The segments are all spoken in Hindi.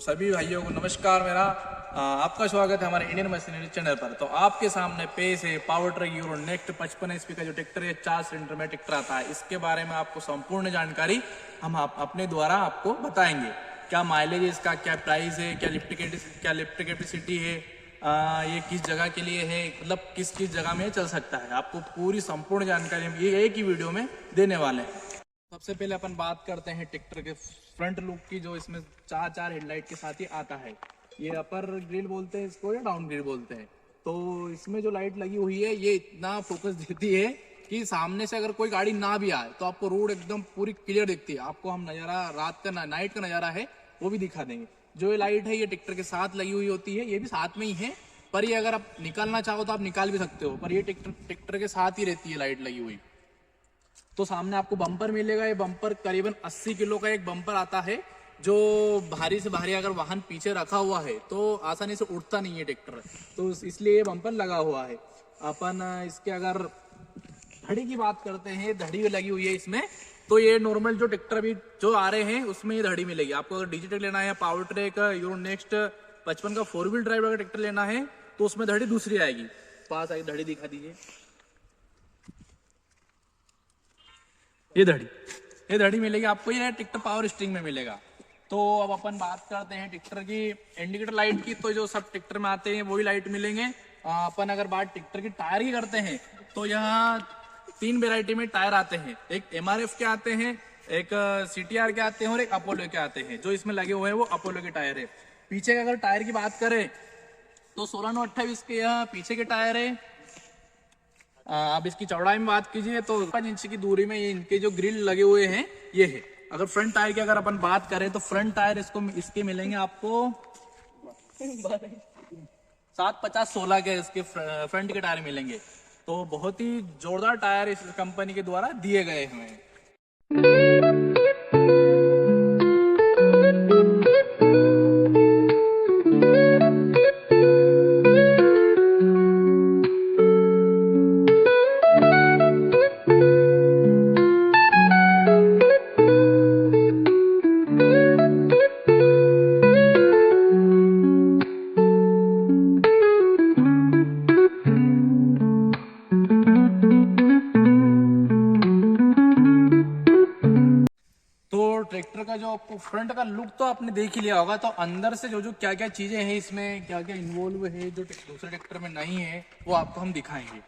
सभी भाइयों को नमस्कार। मेरा आपका स्वागत है हमारे इंडियन मशीनरी चैनल पर। तो आपके सामने पेश है power track euro next 55 HP का जो ट्रैक्टर है, 4 सिलेंडर में ट्रैक्टर आता है। इसके बारे में आपको संपूर्ण जानकारी हम अपने द्वारा आपको बताएंगे। क्या माइलेज है इसका, क्या प्राइस है, क्या लिफ्ट कैपेसिटी है, ये किस जगह के लिए है, मतलब किस जगह में चल सकता है। आपको पूरी संपूर्ण जानकारी हम ये एक ही वीडियो में देने वाले हैं। सबसे पहले अपन बात करते हैं ट्रैक्टर के फ्रंट लुक की, जो इसमें चार हेडलाइट के साथ ही आता है। ये अपर ग्रिल बोलते हैं इसको या डाउन ग्रिल बोलते हैं। तो इसमें जो लाइट लगी हुई है ये इतना फोकस देती है कि सामने से अगर कोई गाड़ी ना भी आए तो आपको रोड एकदम पूरी क्लियर दिखती है। आपको हम नज़ारा रात का नाइट का नज़ारा है वो भी दिखा देंगे। जो ये लाइट है ये ट्रैक्टर के साथ लगी हुई होती है, ये भी साथ में ही है, पर ये अगर आप निकालना चाहो तो आप निकाल भी सकते हो, पर ये ट्रैक्टर के साथ ही रहती है लाइट लगी हुई। तो सामने आपको बम्पर मिलेगा। ये बम्पर करीबन 80 किलो का एक बम्पर आता है, जो भारी से भारी अगर वाहन पीछे रखा हुआ है तो आसानी से उठता नहीं है ट्रैक्टर, तो इसलिए ये बम्पर लगा हुआ है। अपन इसके अगर धड़ी की बात करते हैं, धड़ी लगी हुई है इसमें। तो ये नॉर्मल जो ट्रैक्टर अभी जो आ रहे हैं उसमें ये धड़ी मिलेगी आपको। अगर डिजिटल लेना है, पावर ट्रैक यूरो नेक्स्ट 55 का 4 व्हील ड्राइव अगर ट्रैक्टर लेना है तो उसमें धड़ी दूसरी आएगी। पास आई धड़ी दिखा दीजिए, ये धड़ी मिलेगी आपको, ये ट्रैक्टर पावर स्टीयरिंग में मिलेगा। तो अब अपन बात करते हैं ट्रैक्टर की इंडिकेटर लाइट की। तो जो सब ट्रैक्टर में आते हैं वही लाइट मिलेंगे। अपन अगर बात ट्रैक्टर की टायर की करते हैं तो यहाँ 3 वेराइटी में टायर आते हैं। एक MRF के आते हैं, एक CTR के आते हैं और एक अपोलो के आते हैं। जो इसमें लगे हुए हैं वो अपोलो के टायर है। पीछे का अगर टायर की बात करें तो 16/9/28 के यहाँ पीछे के टायर है। अब इसकी चौड़ाई में बात कीजिए तो 5 इंच की दूरी में ये इनके जो ग्रिल लगे हुए हैं ये है। अगर फ्रंट टायर की अगर अपन बात करें तो फ्रंट टायर इसके मिलेंगे आपको 750/16 के इसके फ्रंट के टायर मिलेंगे। तो बहुत ही जोरदार टायर इस कंपनी के द्वारा दिए गए हुए हैं। ट्रैक्टर का जो आपको फ्रंट का लुक तो आपने देख ही लिया होगा। तो अंदर से जो क्या क्या चीजें हैं, इसमें क्या क्या इन्वॉल्व है जो दूसरे ट्रैक्टर में नहीं है वो आपको हम दिखाएंगे।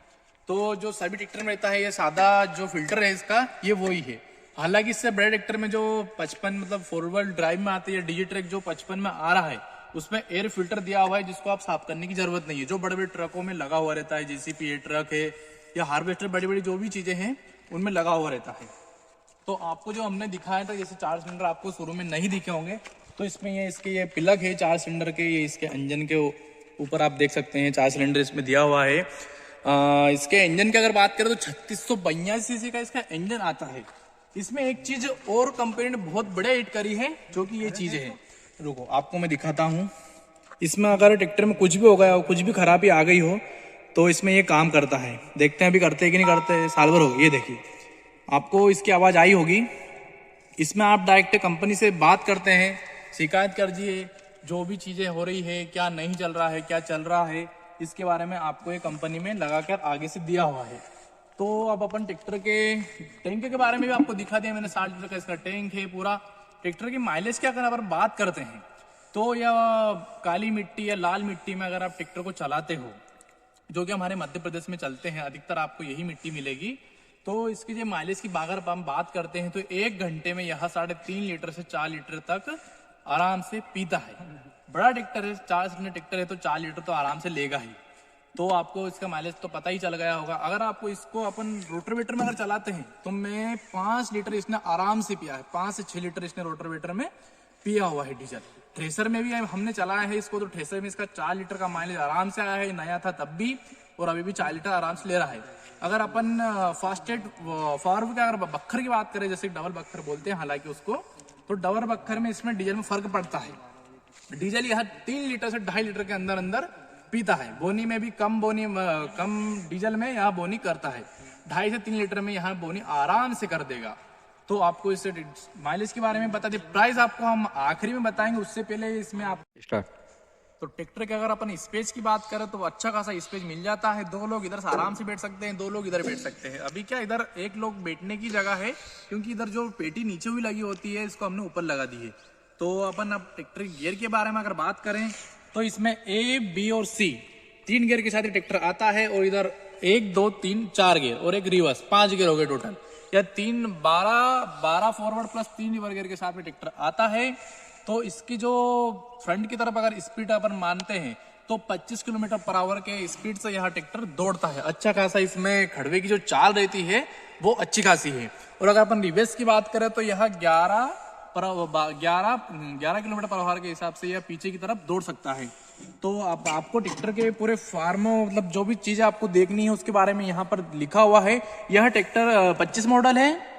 तो जो सभी ट्रैक्टर में रहता है ये सादा जो फिल्टर है इसका ये वही है। हालांकि इससे बड़े ट्रैक्टर में जो 55 मतलब 4 व्हील ड्राइव में आती है डिजिट्रैक जो 55 में आ रहा है उसमें एयर फिल्टर दिया हुआ है, जिसको आप साफ करने की जरूरत नहीं है। जो बड़े बड़े ट्रकों में लगा हुआ रहता है, JCB है, ट्रक है या हार्वेस्टर, बड़ी बड़ी जो भी चीजें हैं उनमें लगा हुआ रहता है। तो आपको जो हमने दिखाया था जैसे 4 सिलेंडर आपको शुरू में नहीं दिखे होंगे, तो इसमें ये प्लग है 4 सिलेंडर के। ये इसके इंजन के ऊपर आप देख सकते हैं 4 सिलेंडर इसमें दिया हुआ है। इसके इंजन की अगर बात करें तो 3682 सीसी का इसका इंजन आता है। इसमें एक चीज और कंपनी ने बहुत बड़े हिट करी है, जो कि ये चीज है, रुको आपको मैं दिखाता हूँ। इसमें अगर ट्रैक्टर में कुछ भी हो गया हो, कुछ भी खराबी आ गई हो, तो इसमें ये काम करता है। देखते हैं अभी करते हैं कि नहीं करते, साल भर हो गई। ये देखिए आपको इसकी आवाज आई होगी। इसमें आप डायरेक्ट कंपनी से बात करते हैं, शिकायत कर दीजिए जो भी चीजें हो रही है, क्या नहीं चल रहा है, क्या चल रहा है, इसके बारे में आपको ये कंपनी में लगाकर आगे से दिया हुआ है। तो अब अपन ट्रैक्टर के टैंक के बारे में भी आपको दिखा दिया मैंने। 60 लीटर का इसका टैंक है पूरा। ट्रैक्टर की माइलेज की अगर अपन बात करते हैं तो या काली मिट्टी या लाल मिट्टी में अगर आप ट्रैक्टर को चलाते हो, जो कि हमारे मध्य प्रदेश में चलते हैं, अधिकतर आपको यही मिट्टी मिलेगी। तो इसकी जो माइलेज की अगर हम बात करते हैं तो 1 घंटे में यह 3.5 लीटर से 4 लीटर तक आराम से पीता है। बड़ा ट्रैक्टर है, 4 सिलेंडर ट्रैक्टर है, तो 4 लीटर तो आराम से लेगा ही। तो आपको इसका माइलेज तो पता ही चल गया होगा। अगर आपको इसको अपन रोटावेटर में अगर चलाते हैं तो मैं 5 लीटर इसने आराम से पिया है। 5 से 6 लीटर इसने रोटावेटर में पिया हुआ है डीजल। थ्रेसर में भी हमने चलाया है इसको, तो थ्रेसर में इसका 4 लीटर का माइलेज आराम से आया है। नया था तब भी और अभी भी 4 लीटर आराम से ले रहा है। अगर अपन फास्टेड फार्म का अगर बक्खर की बात करें, जैसे डबल बक्खर बोलते हैं हालांकि उसको, तो डबल बक्खर में इसमें डीजल में फर्क पड़ता है। डीजल यह 3 लीटर से 2.5 लीटर के अंदर पीता है। बोनी में भी कम डीजल में यहाँ बोनी करता है। 2.5 से 3 लीटर में यहाँ बोनी आराम से कर देगा। तो आपको इससे माइलेज के बारे में बता दें। प्राइस आपको हम आखिरी में बताएंगे, उससे पहले इसमें आप स्टार्ट। तो ट्रैक्टर के अगर अपन स्पेस की बात करें तो अच्छा खासा स्पेस मिल जाता है। 2 लोग इधर से आराम से बैठ सकते हैं, 2 लोग इधर बैठ सकते हैं। अभी क्या इधर 1 लोग बैठने की जगह है, क्योंकि इधर जो पेटी नीचे हुई लगी होती है इसको हमने ऊपर लगा दी है। तो अपन अब ट्रैक्टर गियर के बारे में अगर बात करें तो इसमें A, B और C 3 गियर के साथ ट्रैक्टर आता है। और इधर 1, 2, 3, 4 गियर और एक रिवर्स, 5 गियर हो गए टोटल। या 12 फॉरवर्ड प्लस 3 रिवर्स गियर के साथ में ट्रैक्टर आता है। तो इसकी जो फ्रंट की तरफ अगर स्पीड अपन मानते हैं तो 25 किलोमीटर पर आवर के स्पीड से यह ट्रैक्टर दौड़ता है। अच्छा खासा इसमें खड़वे की जो चाल रहती है वो अच्छी खासी है। और अगर अपन रिवर्स की बात करें तो यह 11 किलोमीटर पर आवर के हिसाब से यह पीछे की तरफ दौड़ सकता है। तो आपको ट्रैक्टर के पूरे फार्म मतलब जो भी चीजें आपको देखनी है उसके बारे में यहाँ पर लिखा हुआ है। यह ट्रैक्टर 25 मॉडल है,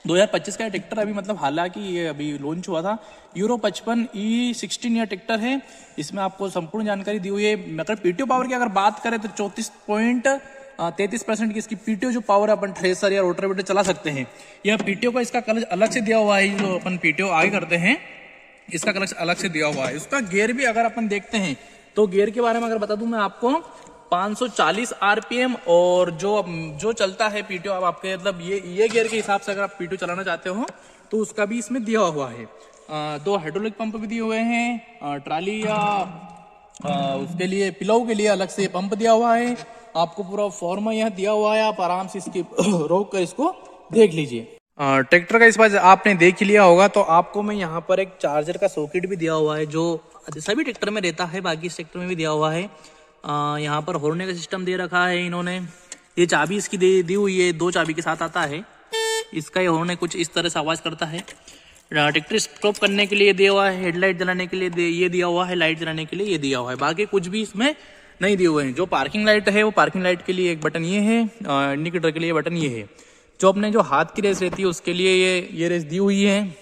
2025 का ट्रैक्टर अभी मतलब हालांकि ये अभी लॉन्च हुआ था। यूरो 55 E16 यह ट्रैक्टर है। इसमें आपको संपूर्ण जानकारी दी हुई है। अगर पीटीओ पावर की अगर बात करें तो 34.33% की इसकी पीटीओ जो पावर है अपन थ्रेसर या रोटावेटर चला सकते हैं। यह पीटीओ का इसका कलच अलग से दिया हुआ है, जो अपन पीटीओ आगे करते हैं इसका कलच अलग से दिया हुआ है। उसका गियर भी अगर अपन देखते हैं तो गियर के बारे में अगर बता दूं मैं आपको 540 RPM और जो चलता है पीटीओ। अब आपके मतलब ये गियर के हिसाब से अगर आप पीटीओ चलाना चाहते हो तो उसका भी इसमें दिया हुआ है। 2 हाइड्रोलिक पंप भी दिए हुए हैं। ट्राली या उसके लिए पिलौ के लिए अलग से पंप दिया हुआ है। आपको पूरा फॉर्मा यहाँ दिया हुआ है, आप आराम से इसकी रोक कर इसको देख लीजिए। ट्रैक्टर का इस बार आपने देख ही लिया होगा तो आपको मैं यहाँ पर एक चार्जर का सॉकेट भी दिया हुआ है, जो सभी ट्रैक्टर में रहता है, बाकी इस ट्रैक्टर में भी दिया हुआ है। यहाँ पर हॉर्न का सिस्टम दे रखा है इन्होंने। ये चाबी इसकी दी हुई है, 2 चाबी के साथ आता है। इसका ये हॉर्न कुछ इस तरह से आवाज करता है। ट्रैक्टर स्टॉप करने के लिए दिया हुआ है, हेडलाइट जलाने के लिए ये दिया हुआ है, लाइट जलाने के लिए ये दिया हुआ है। बाकी कुछ भी इसमें नहीं दिए हुए हैं। जो पार्किंग लाइट है वो पार्किंग लाइट के लिए एक बटन ये है, इंडिकेटर के लिए बटन ये है। जो अपने जो हाथ की रेस रहती है उसके लिए ये रेस दी हुई है,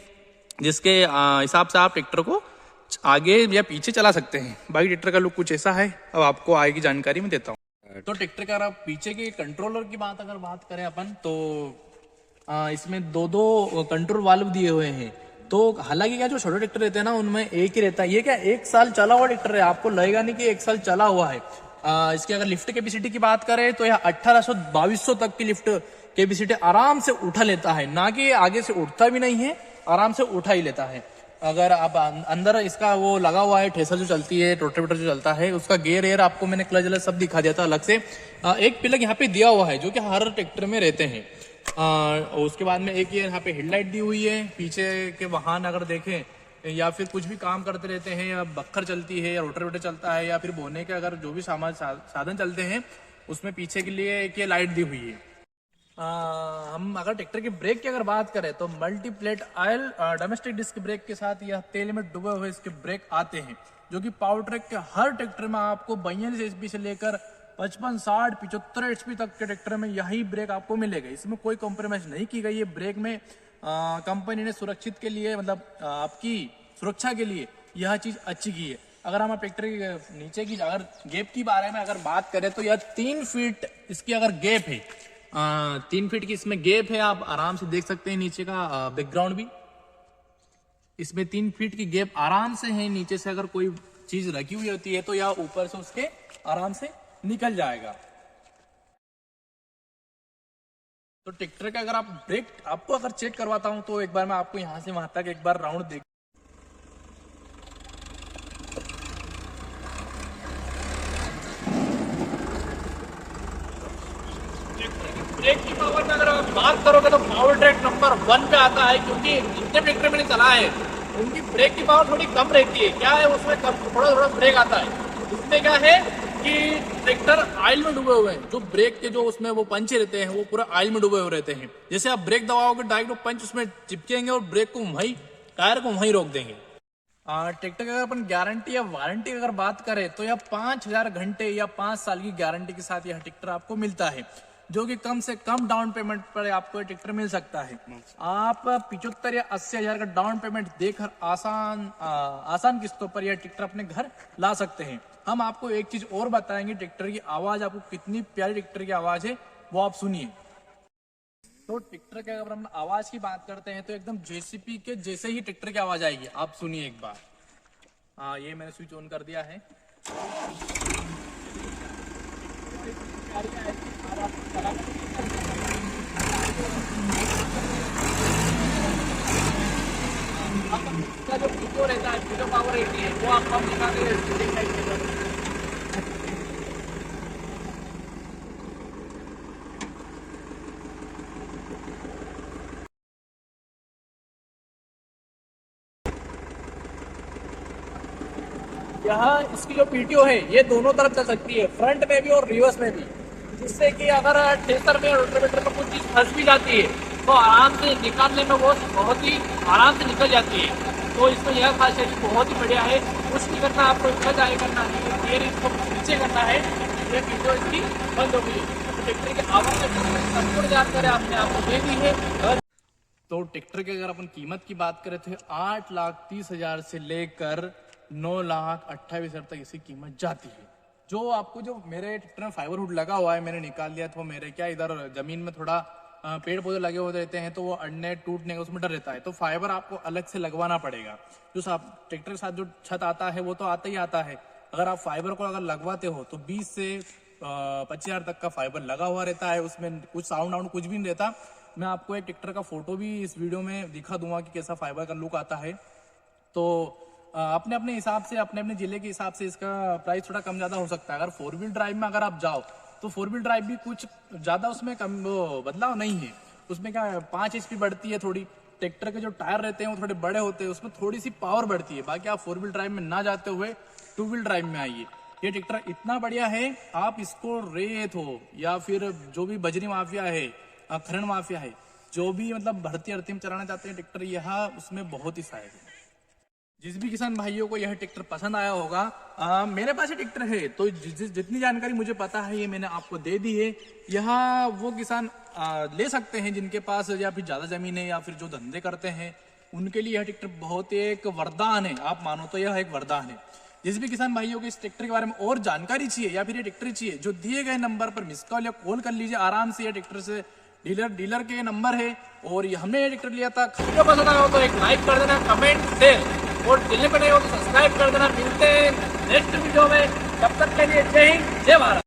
जिसके हिसाब से आप ट्रैक्टर को आगे या पीछे चला सकते हैं। बाकी ट्रैक्टर का लुक कुछ ऐसा है। अब आपको आगे की जानकारी मैं देता हूँ। तो ट्रैक्टर का आप पीछे के कंट्रोलर की बात अगर बात करें अपन तो इसमें 2 कंट्रोल वाल्व दिए हुए हैं। तो हालांकि क्या जो छोटे ट्रैक्टर रहते हैं ना उनमें एक ही रहता है। ये क्या 1 साल चला हुआ ट्रैक्टर है, आपको लगेगा नहीं कि 1 साल चला हुआ है। इसकी अगर लिफ्ट कैपेसिटी की बात करें तो यह 1800-2200 तक की लिफ्ट कैपेसिटी आराम से उठा लेता है। ना कि आगे से उठता भी नहीं है, आराम से उठा ही लेता है। अगर आप अंदर इसका वो लगा हुआ है ठेसर जो चलती है, रोटावेटर जो चलता है, उसका गियर एयर आपको मैंने क्लच सब दिखा दिया था अलग से। एक प्लग यहाँ पे दिया हुआ है जो कि हर ट्रैक्टर में रहते हैं। उसके बाद में एक ये यहाँ पे हेडलाइट दी हुई है। पीछे के वाहन अगर देखें या फिर कुछ भी काम करते रहते हैं, या बक्खर चलती है या रोटावेटर चलता है या फिर बोने के अगर जो भी साधन चलते हैं उसमें पीछे के लिए एक ये लाइट दी हुई है। हम अगर ट्रैक्टर के ब्रेक की अगर बात करें तो multiplate oil domestic disc brake के साथ यह तेल में डूबे हुए इसके ब्रेक आते हैं, जो कि पावर ट्रैक के हर ट्रैक्टर में आपको 42 HP से लेकर 55, 60, 75 HP तक के ट्रैक्टर में यही ब्रेक आपको मिलेगा। इसमें कोई कॉम्प्रोमाइज नहीं की गई है। ब्रेक में कंपनी ने सुरक्षित के लिए मतलब आपकी सुरक्षा के लिए यह चीज अच्छी की है। अगर हम ट्रैक्टर के नीचे की अगर गैप की बारे में अगर बात करें तो यह 3 फीट इसकी अगर गैप है, 3 फीट की इसमें गैप है। आप आराम से देख सकते हैं नीचे का बैकग्राउंड भी। इसमें 3 फीट की गैप आराम से है। नीचे से अगर कोई चीज रखी हुई होती है तो या ऊपर से उसके आराम से निकल जाएगा। तो ट्रैक्टर का अगर आप ब्रेक आपको अगर चेक करवाता हूं तो एक बार मैं आपको यहां से वहां तक एक बार राउंड देख। ब्रेक की पावर में अगर आप बात करोगे तो पावर ट्रैक नंबर 1 पे आता है, क्योंकि जितने ट्रैक्टर मैंने चलाए हैं उनकी ब्रेक की पावर थोड़ी कम रहती है। क्या है उसमें थोड़ा ब्रेक आता है। उसमें क्या है कि ट्रैक्टर ऑयल में डूबे हुए हैं। जो ब्रेक के जो उसमें वो पंच रहते हैं वो पूरा ऑयल में डूबे हुए रहते हैं। जैसे आप ब्रेक दबाओगे डायरेक्ट पंच उसमें चिपकेंगे और ब्रेक को वहीं टायर को वहीं रोक देंगे। ट्रैक्टर की अगर अपन गारंटी या वारंटी अगर बात करें तो यह 5000 घंटे या 5 साल की गारंटी के साथ यह ट्रैक्टर आपको मिलता है, जो कि कम से कम डाउन पेमेंट पर आपको ट्रैक्टर मिल सकता है। आप 75 या 80 हजार का डाउन पेमेंट देकर आसान किस्तों पर यह ट्रैक्टर अपने घर ला सकते हैं। हम आपको एक चीज और बताएंगे, ट्रैक्टर की आवाज आपको कितनी प्यारी ट्रैक्टर की आवाज है वो आप सुनिए। तो ट्रैक्टर के अगर हम आवाज की बात करते हैं तो एकदम जेसीपी के जैसे ही ट्रैक्टर की आवाज आएगी। आप सुनिए एक बार। हाँ, ये मैंने स्विच ऑन कर दिया है। इसका जो पीको रहता है, पीको पावर रहती है, वो आपको हम दिखाते हैं। यहाँ इसकी जो पीटीओ है ये दोनों तरफ चल सकती है, फ्रंट में भी और रिवर्स में भी, जिससे कि अगर थ्रेसर में रोटावेटर में कुछ चीज फंस भी जाती है तो आराम से निकालने में वो बहुत ही आराम से निकल जाती है। तो इसमें यह खासियत बहुत ही बढ़िया है। कुछ नहीं करना, आपको इतना जाए करना है, गियर इसको नीचे करना है, ये पीटीओ इसकी बंद हो गई। ट्रैक्टर की आवाज संपूर्ण जानकारी आपने आपको दे दी है। तो ट्रैक्टर की अगर अपन कीमत की बात करें तो 8,30,000 से लेकर 9,28,000 तक इसकी कीमत जाती है। जो आपको जो मेरे ट्रैक्टर में फाइबर हुड लगा हुआ है मैंने निकाल लिया, तो मेरे क्या इधर जमीन में थोड़ा पेड़ पौधे लगे हुए रहते हैं तो वो अड़ने टूटने का उसमें डर रहता है, तो फाइबर आपको अलग से लगवाना पड़ेगा। जो ट्रैक्टर के साथ जो छत आता है वो तो आता ही आता है। अगर आप फाइबर को अगर लगवाते हो तो 20 से 25,000 तक का फाइबर लगा हुआ रहता है। उसमें कुछ साउंड आउंड कुछ भी नहीं रहता। मैं आपको एक ट्रैक्टर का फोटो भी इस वीडियो में दिखा दूंगा कि कैसा फाइबर का लुक आता है। तो अपने अपने हिसाब से, अपने अपने जिले के हिसाब से इसका प्राइस थोड़ा कम ज्यादा हो सकता है। अगर 4 व्हील ड्राइव में अगर आप जाओ तो 4 व्हील ड्राइव भी कुछ ज्यादा उसमें कम वो बदलाव नहीं है। उसमें क्या 5 HP बढ़ती है थोड़ी। ट्रैक्टर के जो टायर रहते हैं वो थोड़े बड़े होते हैं, उसमें थोड़ी सी पावर बढ़ती है। बाकी आप 4 व्हील ड्राइव में ना जाते हुए 2 व्हील ड्राइव में आइए। ये ट्रैक्टर इतना बढ़िया है, आप इसको रेत हो या फिर जो भी बजरी माफिया है, खनन माफिया है, जो भी मतलब भर्ती अर्ती में चलाना चाहते हैं ट्रैक्टर, यह उसमें बहुत ही सहायक है। जिस भी किसान भाइयों को यह ट्रैक्टर पसंद आया होगा, मेरे पास ये ट्रैक्टर है तो जितनी जानकारी मुझे पता है ये मैंने आपको दे दी है। यह वो किसान ले सकते हैं जिनके पास या फिर ज्यादा जमीन है या फिर जो धंधे करते हैं, उनके लिए यह ट्रैक्टर बहुत एक वरदान है। आप मानो तो यह एक वरदान है। जिस भी किसान भाइयों को इस ट्रैक्टर के बारे में और जानकारी चाहिए या फिर ये ट्रैक्टर चाहिए, जो दिए गए नंबर पर मिस कॉल या कॉल कर लीजिए आराम से। यह ट्रैक्टर से डीलर के नंबर है और हमने ये ट्रैक्टर लिया था। वीडियो पसंद आया हो तो एक लाइक कर देना, कमेंट शेयर, और चैनल पर नए हो तो सब्सक्राइब कर देना। मिलते हैं नेक्स्ट वीडियो में, तब तक के लिए जय हिंद, जय भारत।